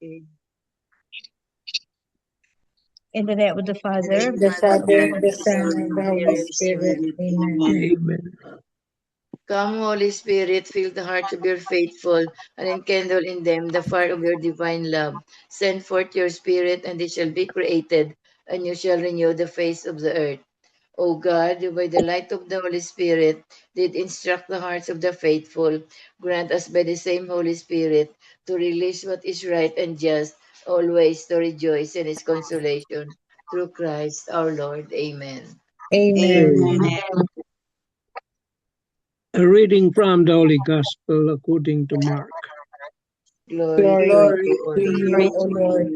In the name of the Father, The Father, the Son, and the Holy Spirit. Amen. Amen. Come, Holy Spirit, fill the hearts of your faithful and enkindle in them the fire of your divine love. Send forth your Spirit, and they shall be created, and you shall renew the face of the earth. O God, who by the light of the Holy Spirit did instruct the hearts of the faithful, grant us by the same Holy Spirit to release what is right and just, always to rejoice in His consolation. Through Christ our Lord. Amen. Amen. Amen. A reading from the Holy Gospel according to Mark. Glory to Glory you, O to Lord. you, O Lord.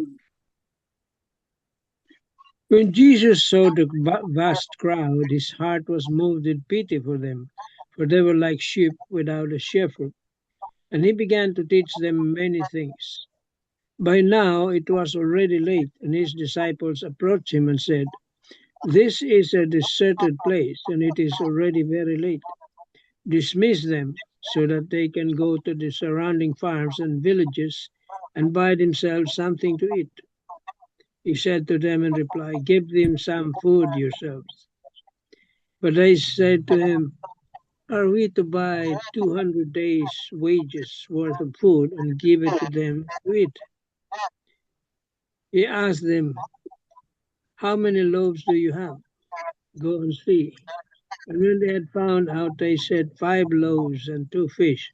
When Jesus saw the vast crowd, his heart was moved with pity for them, for they were like sheep without a shepherd, and he began to teach them many things. By now it was already late, and his disciples approached him and said, "This is a deserted place, and it is already very late. Dismiss them so that they can go to the surrounding farms and villages and buy themselves something to eat." He said to them in reply, "Give them some food yourselves." But they said to him, "Are we to buy 200 days' wages worth of food and give it to them to eat?" He asked them, "How many loaves do you have? Go and see." And when they had found out, they said, 5 loaves and 2 fish.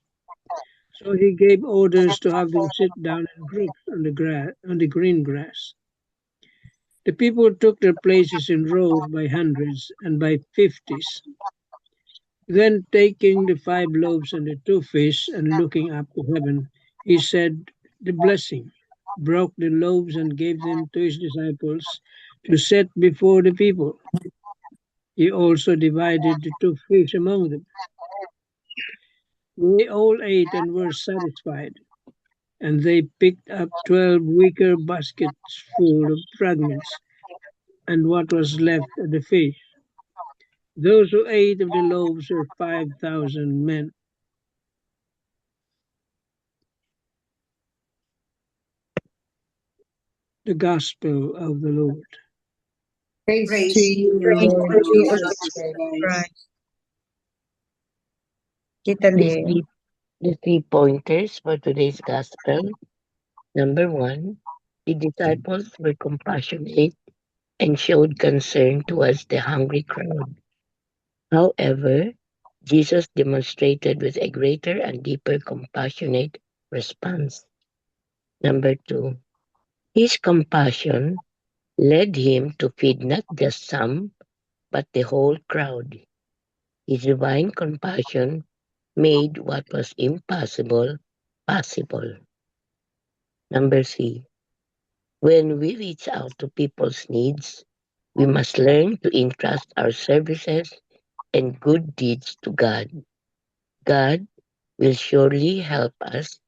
So he gave orders to have them sit down in groups on the green grass. The people took their places in rows by hundreds and by fifties. Then taking the 5 loaves and the 2 fish and looking up to heaven, he said the blessing, broke the loaves and gave them to his disciples to set before the people. He also divided the 2 fish among them. They all ate and were satisfied, and they picked up 12 wicker baskets full of fragments and what was left of the fish. Those who ate of the loaves were 5,000 men. The Gospel of the Lord. Praise to praise you, praise Lord to you, O Jesus Lord Christ. Christ. Tita The Lynn. three, the 3 pointers for today's gospel. Number 1, the disciples were compassionate and showed concern towards the hungry crowd. However, Jesus demonstrated with a greater and deeper compassionate response. Number 2, his compassion led him to feed not just some, but the whole crowd. His divine compassion made what was impossible possible. Number 3, when we reach out to people's needs, we must learn to entrust our services and good deeds to God. God will surely help us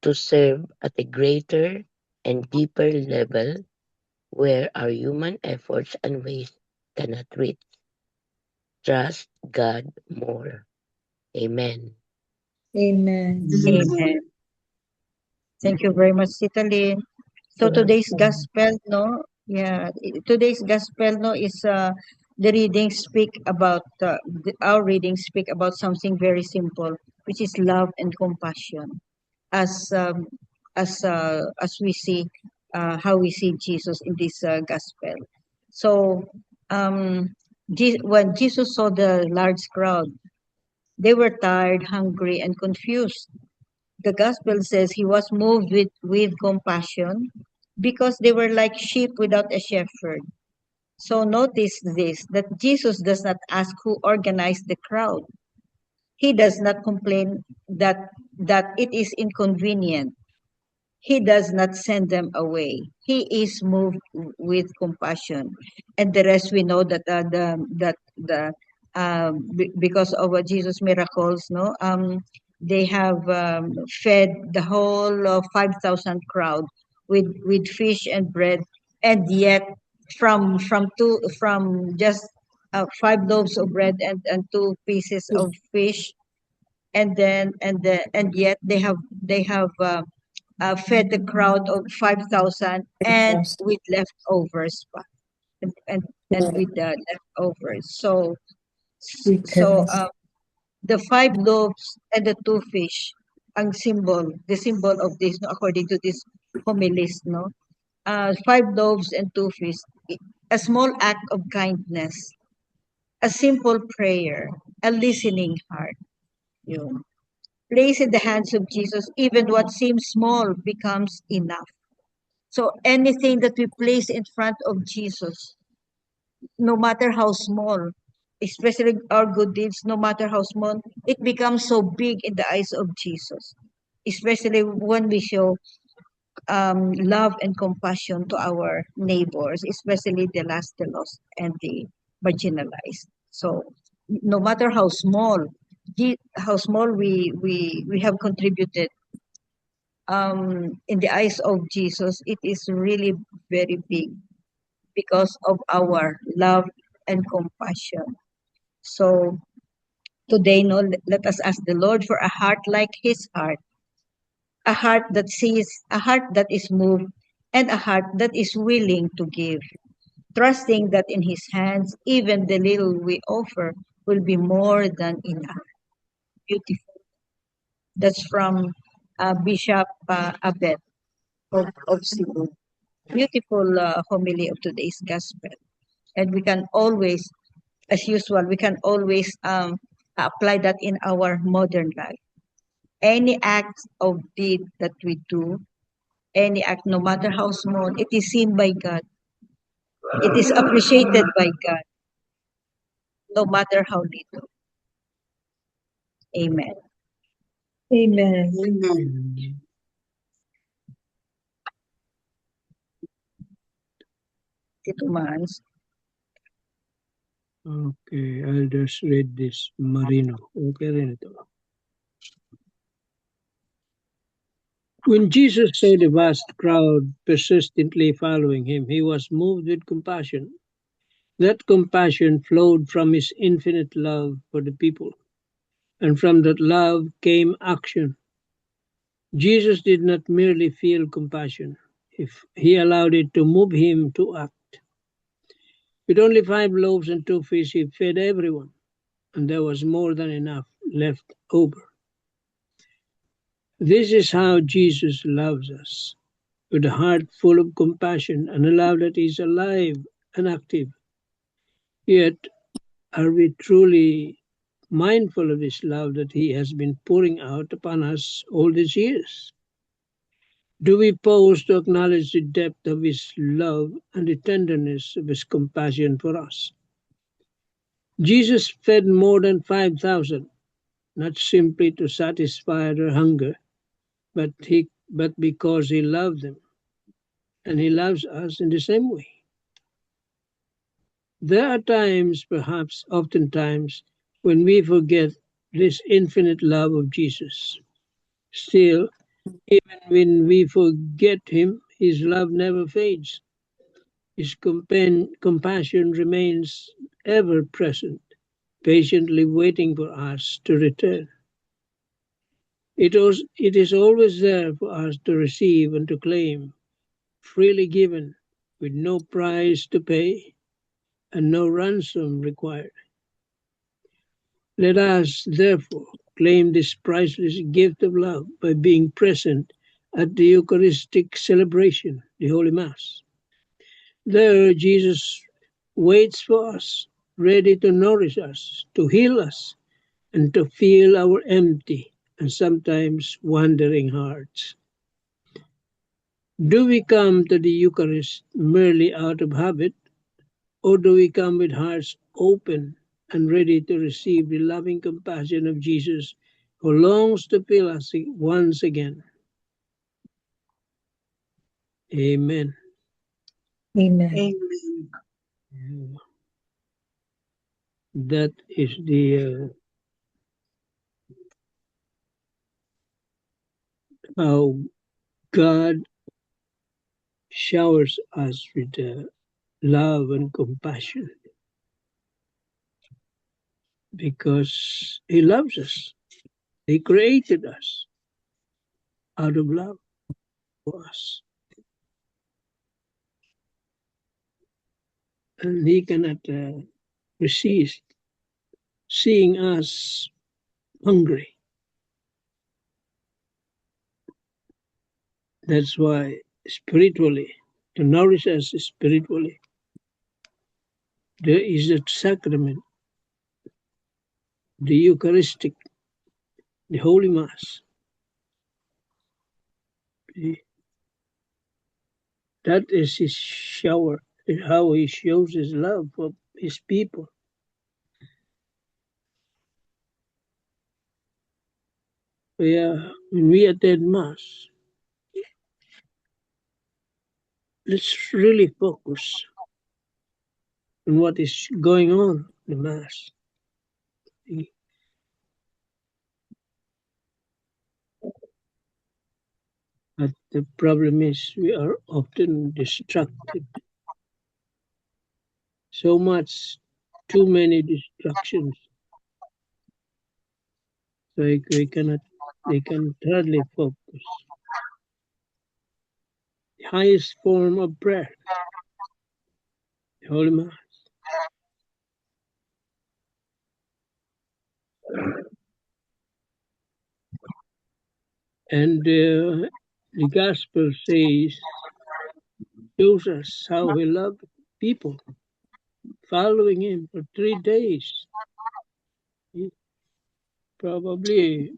to serve at a greater and deeper level where our human efforts and ways cannot reach. Trust God more. Amen. Amen. Amen. Thank you very much, Tita Lynn. So today's gospel, no, today's gospel, no, is the readings speak about our readings speak about something very simple, which is love and compassion, as as we see how we see Jesus in this gospel. So when Jesus saw the large crowd, they were tired, hungry, and confused. The gospel says he was moved with compassion because they were like sheep without a shepherd. So notice this, that Jesus does not ask who organized the crowd. He does not complain that it is inconvenient. He does not send them away. He is moved with compassion, and the rest we know that the because of Jesus' miracles, no, they have fed the whole 5,000 crowd with fish and bread, and yet from just 5 loaves of bread and 2 pieces of fish, and then and yet they have fed the crowd of 5,000 and with leftovers pa. And with the leftovers. So the 5 loaves and the 2 fish, the symbol of this, no, according to this homilies, no, 5 loaves and 2 fish, a small act of kindness, a simple prayer, a listening heart. Yun. Place in the hands of Jesus, even what seems small becomes enough. So anything that we place in front of Jesus, no matter how small, especially our good deeds, no matter how small, it becomes so big in the eyes of Jesus. Especially when we show love and compassion to our neighbors, especially the last, the lost, and the marginalized. So no matter how small we have contributed, in the eyes of Jesus, it is really very big because of our love and compassion. So today, no, let us ask the Lord for a heart like His heart, a heart that sees, a heart that is moved, and a heart that is willing to give, trusting that in His hands, even the little we offer will be more than enough. Beautiful. That's from Bishop Abed of Cebu. Beautiful homily of today's gospel. And we can always, as usual, we can always apply that in our modern life. Any act of deed that we do, any act, no matter how small, it is seen by God. It is appreciated by God, no matter how little. Amen. Amen. Tito Mans. Okay, I'll just read this. Marino. Okay rin ito. When Jesus saw the vast crowd persistently following him, he was moved with compassion. That compassion flowed from his infinite love for the people, and from that love came action. Jesus did not merely feel compassion, if he allowed it to move him to act. With only 5 loaves and 2 fish, he fed everyone, and there was more than enough left over. This is how Jesus loves us, with a heart full of compassion and a love that is alive and active. Yet, are we truly mindful of His love that He has been pouring out upon us all these years? Do we pause to acknowledge the depth of His love and the tenderness of His compassion for us? Jesus fed more than 5,000, not simply to satisfy their hunger, but because He loved them, and He loves us in the same way. There are times, perhaps oftentimes, when we forget this infinite love of Jesus. Still, even when we forget Him, His love never fades. His compassion remains ever present, patiently waiting for us to return. It is always there for us to receive and to claim, freely given, with no price to pay and no ransom required. Let us, therefore, claim this priceless gift of love by being present at the Eucharistic celebration, the Holy Mass. There, Jesus waits for us, ready to nourish us, to heal us, and to fill our empty and sometimes wandering hearts. Do we come to the Eucharist merely out of habit, or do we come with hearts open and ready to receive the loving compassion of Jesus who longs to fill us once again? Amen. Amen. That is the how God showers us with love and compassion because He loves us. He created us out of love. us. And he cannot resist seeing us hungry. That's why spiritually, to nourish us spiritually, there is a sacrament, the Eucharistic, the Holy Mass. That is his shower, how he shows his love for his people. When we attend Mass, let's really focus on what is going on in the Mass. But the problem is we are often distracted. So much, too many distractions. So we can hardly focus. The highest form of prayer, the Holy Mass. And the Gospel shows us how he loved people, following him for 3 days. Probably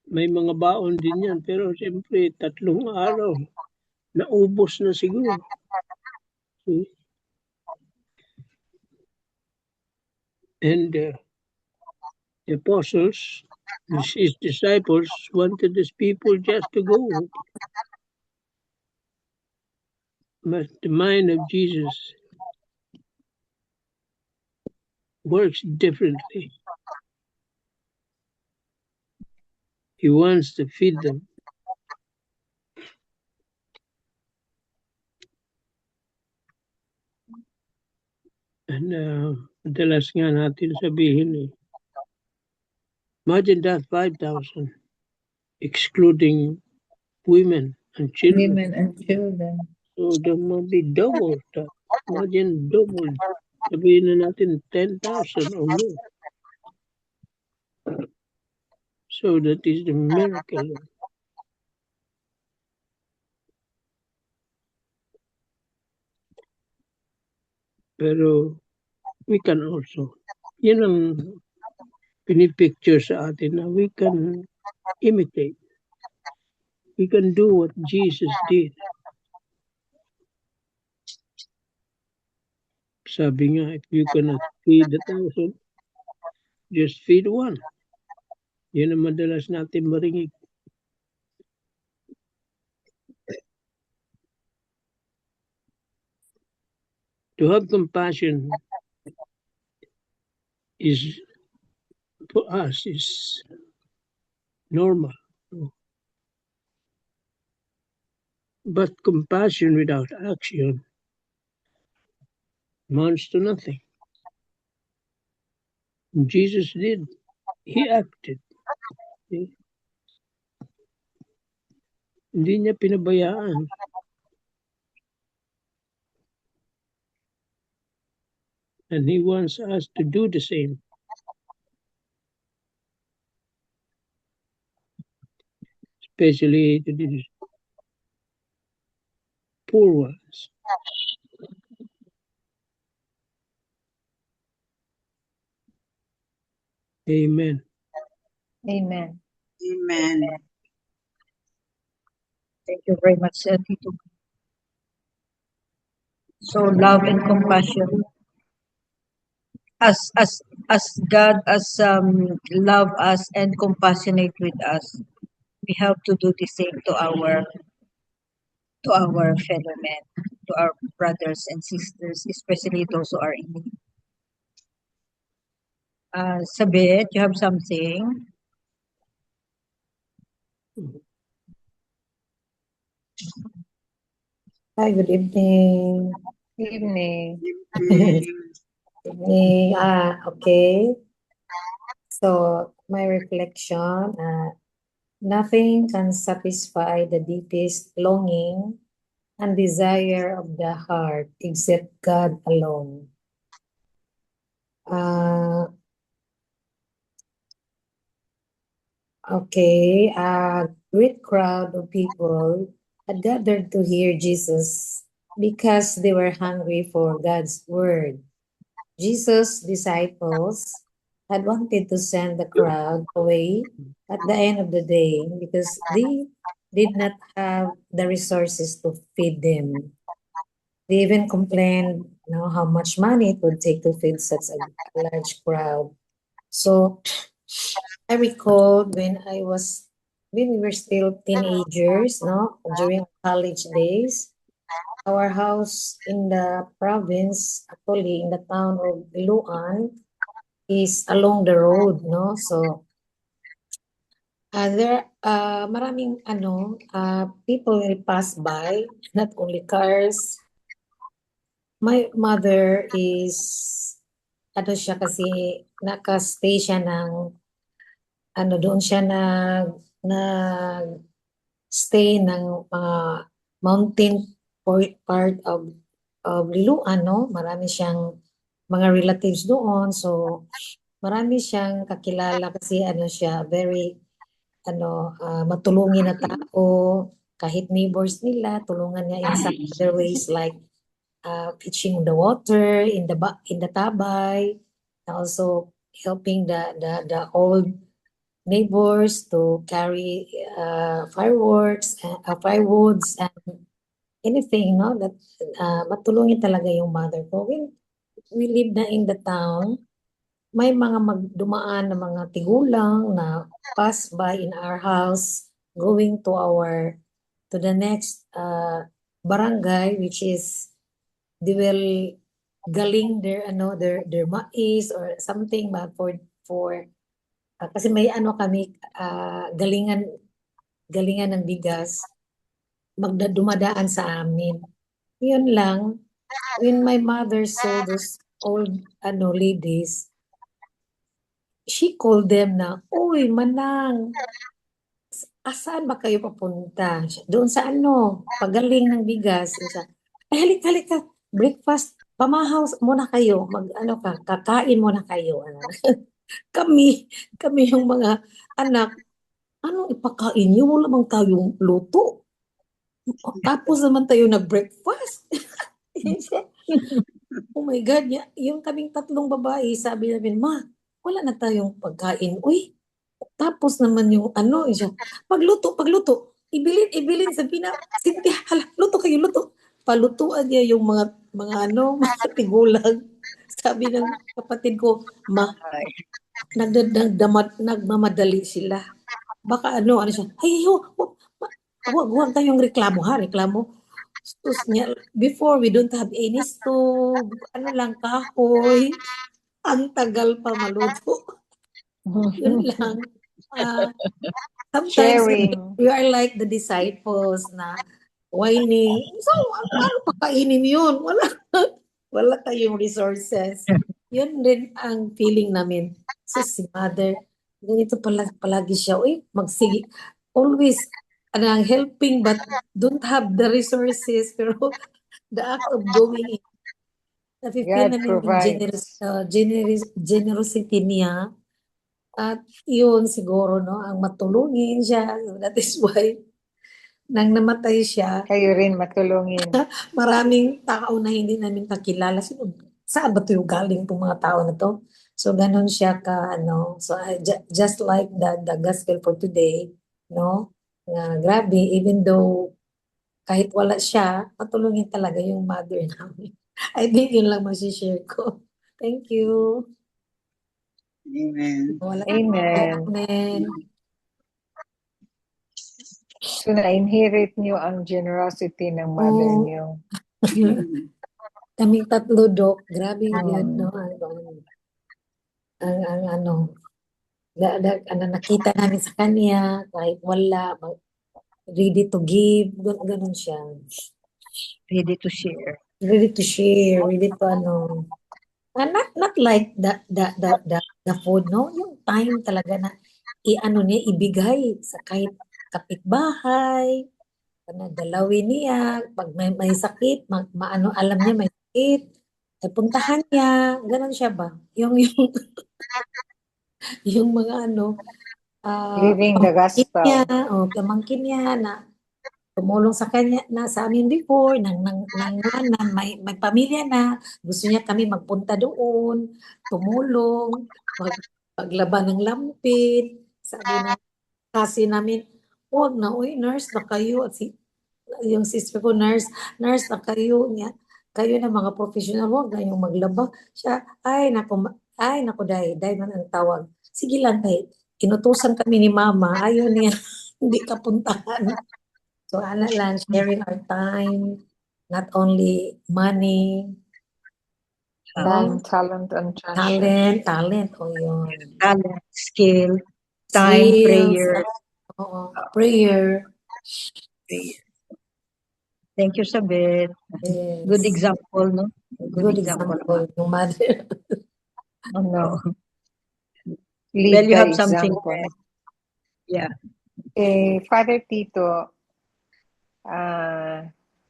may mga baon din yan, pero siyempre 3 araw, naubos na siguro. And the apostles, his disciples, wanted these people just to go. But the mind of Jesus works differently. He wants to feed them. And madalas nga natin sabihin imagine that 5,000, excluding women and children. Women and children. So there must be double that. Imagine double. Sabihin na natin 10,000 or more. So that is the miracle. Pero we can also, yun ang pinipicture sa atin na we can imitate. We can do what Jesus did. Sabi nga, if you cannot feed 1,000, just feed one. Yun ang madalas natin marinig. To have compassion is, for us, is normal. But compassion without action amounts to nothing. Jesus did. He acted. Hindi niya pinabayaan. And he wants us to do the same. Especially to the poor ones. Amen. Amen. Amen. Thank you very much, Tito. So love and compassion. As God love us and compassionate with us, we have to do the same to our fellow men, to our brothers and sisters, especially those who are in need. Sabit, you have something? Hi, good evening. Evening. Evening. Okay. So my reflection, Nothing can satisfy the deepest longing and desire of the heart except God alone. Okay, a great crowd of people had gathered to hear Jesus because they were hungry for God's word. Jesus' disciples had wanted to send the crowd away at the end of the day because they did not have the resources to feed them. They even complained, how much money it would take to feed such a large crowd. So I recalled when we were still teenagers, during college days, our house in the province, actually in the town of Iloan, is along the road, So maraming people will pass by, not only cars. My mother is siya kasi naka-stay siya ng doon siya nag-stay ng mga mountain part of Liloan, Marami siyang mga relatives doon. So, marami siyang kakilala kasi siya, very matulungin na tao. Kahit neighbors nila, tulungan niya in some other ways like fetching the water in the tabay, and also helping the old neighbors to carry firewoods and anything, that matulungin talaga yung mother ko. When we live na in the town, may mga magdumaan na mga tigulang na pass by in our house going to the next barangay, which is they will galing their mais or something ba for kasi may kami galingan ng bigas dumadaan sa amin. Yun lang, when my mother saw those old ladies, she called them na, "Uy, manang, asaan ba kayo papunta?" Doon sa pagaling ng bigas. Ay, halika, breakfast, pamahaw muna kayo, kakain muna kayo. Kami yung mga anak, anong ipakain niyo? Wala bang tayong luto? Tapos naman tayo nag-breakfast. Oh my God, yung kaming tatlong babae, sabi namin, "Ma, wala na tayong pagkain." Uy, tapos naman yung siya, pagluto, ibilin, sabi na, "Cynthia, hala, luto kayo, luto." Palutuan niya yung mga mga tigulang. Sabi ng kapatid ko, "Ma, nagmamadali sila. Baka siya, ay, huwag kayong reklamo ha, reklamo." Sus niya, before we don't have any stove, lang, kahoy. Ang tagal pa maluto. Yun lang. Sometimes Sharing. we are like the disciples na whining. So, ano pakainin yun? Wala tayong resources. Yun din ang feeling namin. Si mother, ganito palagi siya. Uy, magsige. Always, helping but don't have the resources. Pero the act of going in, nafe-feel God namin yung provides. generosity niya. At yun siguro, ang matulungin siya. So that is why, nang namatay siya, Kayo rin matulungin. maraming tao na hindi namin kakilala. Saan ba ito yung galing itong mga tao na to? So, ganun siya so just like the gospel for today, grabe, even though kahit wala siya, matulungin talaga yung mother namin. I think yun lang masishare ko. Thank you. Amen. Wala. Amen. Amen. So, na-inherit niyo ang generosity ng mother Oo. niyo. Kaming tatlo, Dok. Grabe Mm. yun, nakita namin sa kanya, kahit wala, ready to give, ganun siya. Ready to share. Ready to share, ready to not like the food, no? Yung time talaga na i-ano niya, ibigay sa kahit kapitbahay, dalawin niya, pag may sakit, maano, alam niya may sakit, ay puntahan niya, ganun siya ba? Yung mga ano, Living the niya, gospel. pamangkin niya na tumulong sa kanya na sa amin before nang may pamilya na gusto niya kami magpunta doon, tumulong, paglaba ng lampin. Sabi na kasi namin, "Wag na, uy, nurse na kayo." At yung sister ko nurse na kayo niya. Kayo na mga professional, wag na yung maglaba. Siya, ay nako, day man ang tawag. Sige lang, kahit inutusan kami ni mama, ayaw niya, hindi ka puntahan. So, ana lang, sharing our time, not only money, Time, talent, and treasure. talent, o yun. Talent, skill, time, Skills, prayer. prayer. Thank you, Sabet. Good Yes. example, no? Good example, yung mother. No. Oh. Lead Well, you by have something example. there. Yeah. Father Tito,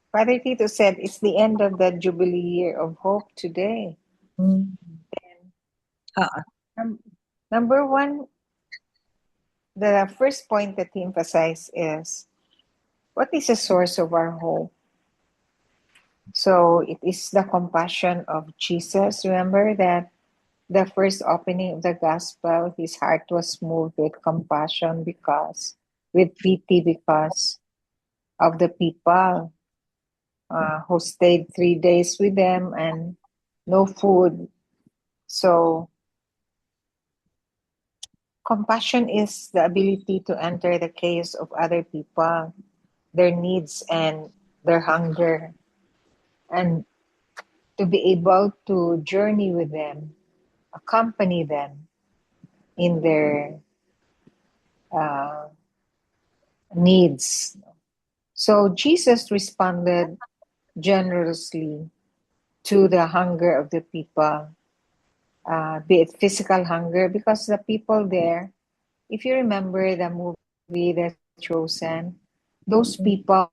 Father Tito said it's the end of the Jubilee year of hope today. Mm. Number one, the first point that he emphasized is, what is the source of our hope? So it is the compassion of Jesus. Remember that the first opening of the gospel, his heart was moved with compassion with pity because of the people who stayed 3 days with them and no food. So compassion is the ability to enter the case of other people, their needs and their hunger, and to be able to journey with them, accompany them in their needs. So Jesus responded generously to the hunger of the people, be it physical hunger, because the people there, if you remember the movie The Chosen, those people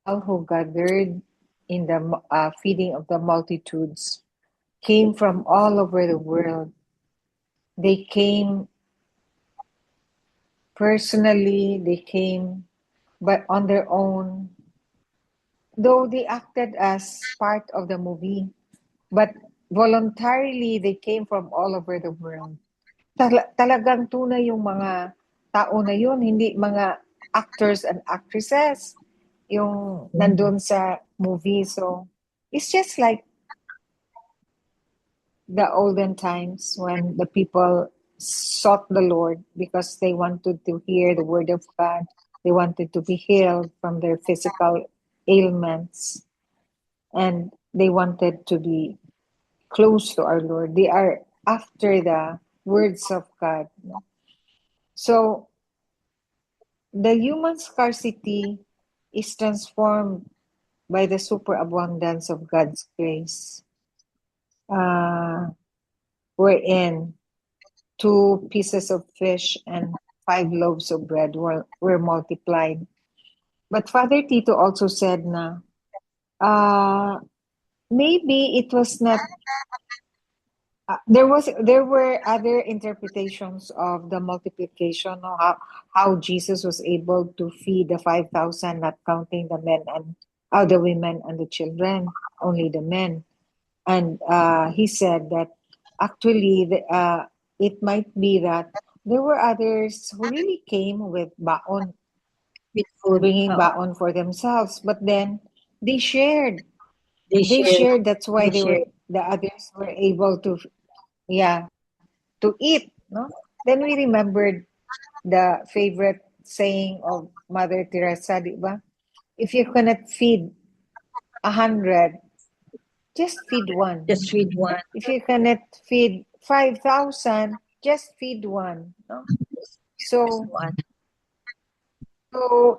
who gathered in the feeding of the multitudes came from all over the world. They came personally, they came but on their own, though they acted as part of the movie, but voluntarily they came from all over the world. Talagang tunay yung mga tao na yun, hindi mga actors and actresses yung nandun sa movie. So it's just like the olden times when the people sought the Lord because they wanted to hear the word of God. They wanted to be healed from their physical ailments. And they wanted to be close to our Lord. They are after the words of God. So the human scarcity is transformed by the superabundance of God's grace. Wherein 2 pieces of fish and 5 loaves of bread were multiplied. But Father Tito also said na maybe it was not there were other interpretations of the multiplication, how Jesus was able to feed the 5,000, not counting the men and the women and the children, only the men. And he said that actually it might be that there were others who really came with baon, With food. bringing baon for themselves, but then they shared. They shared. That's why the others were able to to eat. No, then we remembered the favorite saying of Mother Teresa, di ba? If you cannot feed 100, just feed one. Just feed one. If you cannot feed 5,000, just feed one. No? So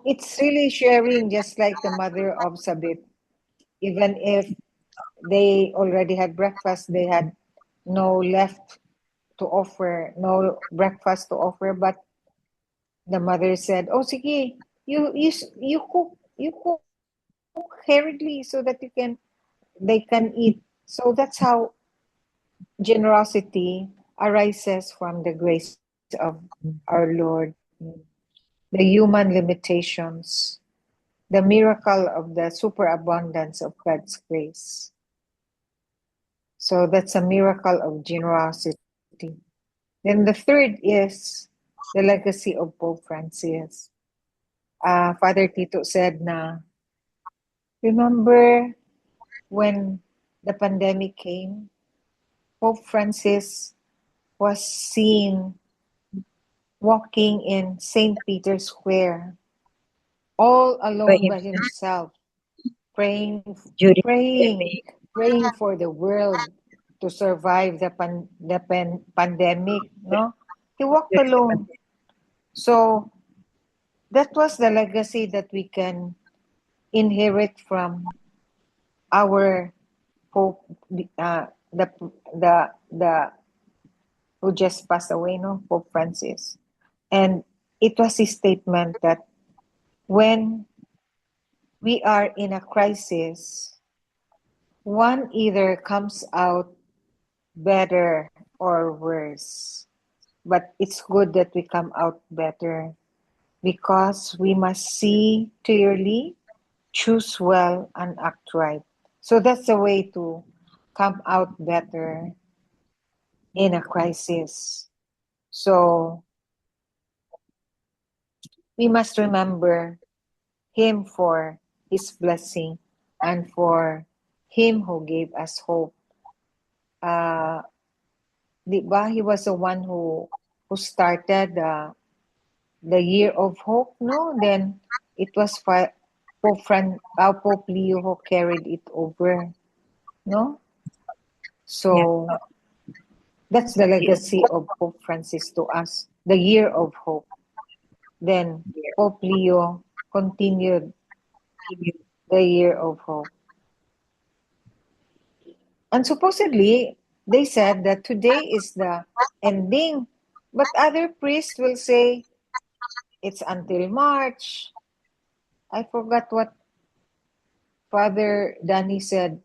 it's really sharing, just like the mother of Sabit. Even if they already had breakfast, they had no left to offer, no breakfast to offer, but The mother said, "Oh, sige, you cook hurriedly so that they can eat." So that's how generosity arises from the grace of our Lord. The human limitations, the miracle of the superabundance of God's grace. So that's a miracle of generosity. Then the third is the legacy of Pope Francis. Father Tito said na, remember when the pandemic came, Pope Francis was seen walking in St. Peter's Square, all By alone by himself himself, praying, during praying, pandemic. praying for the world to survive the pandemic. No, he walked During the alone. pandemic. So that was the legacy that we can inherit from our Pope, the who just passed away, no, Pope Francis, and it was his statement that when we are in a crisis, one either comes out better or worse, but it's good that we come out better because we must see clearly, choose well, and act right. So that's the way to come out better in a crisis. So we must remember Him for His blessing and for Him who gave us hope. Uh, di ba? He was the one who started the year of hope, no? Then it was Pope Leo who carried it over, no? Yeah. So that's the legacy of Pope Francis to us, the year of hope. Then Pope Leo continued the year of hope. And supposedly, they said that today is the ending, but other priests will say it's until March. I forgot what Father Danny said,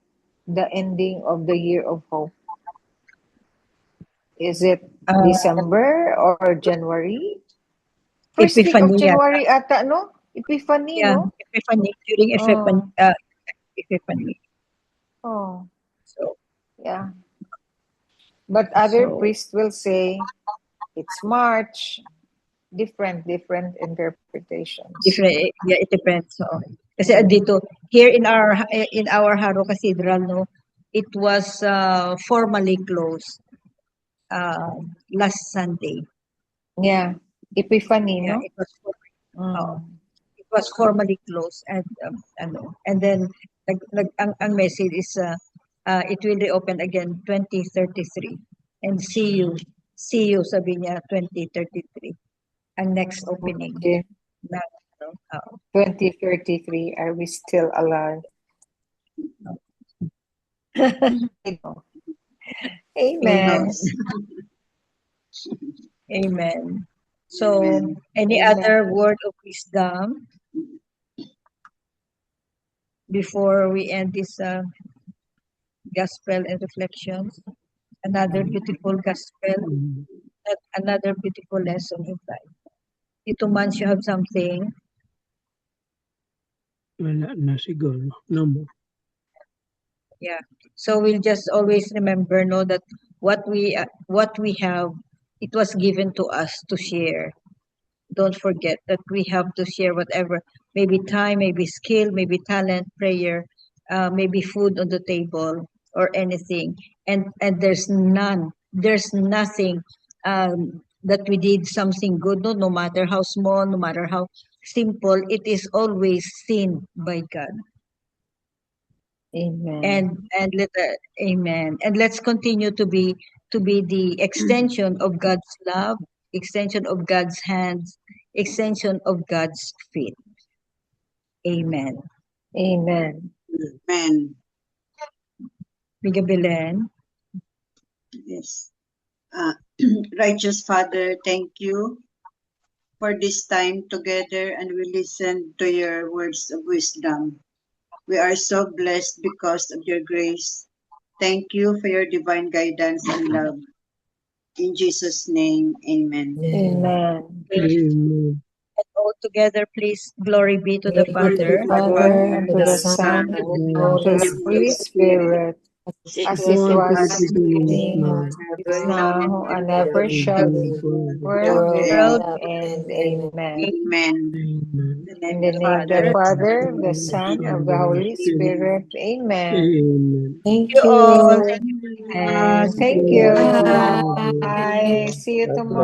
the ending of the year of hope. Is it Uh, December or January? First week of Epiphany yata. January ata, no? Epiphany, Yeah, no? Epiphany. During Oh, Epiphany. oh, So, yeah. But other so priests will say it's March. Different interpretations. different, yeah, it depends. So, kasi dito, here in our Haro Cathedral, no, it was formally closed last Sunday. Yeah, Epiphany, Yeah, no? Mm. it was formally closed and then ang message is it will reopen again 2033 and see you sabi niya 2033 ang next opening Okay. na ano, 2033, are we still alive? I know. amen. Amen. Amen. So any Amen. other word of wisdom before we end this gospel and reflections? Another beautiful gospel, another beautiful lesson in life. Ito months you have something. Wala na siguro. No more. Yeah. So we'll just always remember, no, that what we have, it was given to us to share. Don't forget that we have to share whatever, maybe time, maybe skill, maybe talent, prayer, maybe food on the table or anything. And there's nothing that we did something good, no matter how small, no matter how simple, it is always seen by God. Amen. Amen. And let's continue to be the extension of God's love, extension of God's hands, extension of God's feet. Amen. Amen. Amen. Biga Belen. Yes. Uh, Righteous Father, thank you for this time together and we listen to your words of wisdom. We are so blessed because of your grace. Thank you for your divine guidance and love. In Jesus' name, amen. Amen. Amen. And all together, please, glory be to the Glory be to Father, the Father, Father, and to to the the Son, Son, and to and the to Holy the Spirit, Holy Spirit, As it as was it All in to the was the in the beginning is beginning, now. is Ever now, and ever And shall shall be, forever. world world world, without without end. end. Amen. Amen. Amen. Amen. In the In name the of the name of the Father. Father, Father, the And the Son, Son, of and the the Holy Holy Spirit. Spirit. Amen. Amen. Thank You all. you. Thank you, And class. thank Thank you. you. Bye. Bye. See you tomorrow.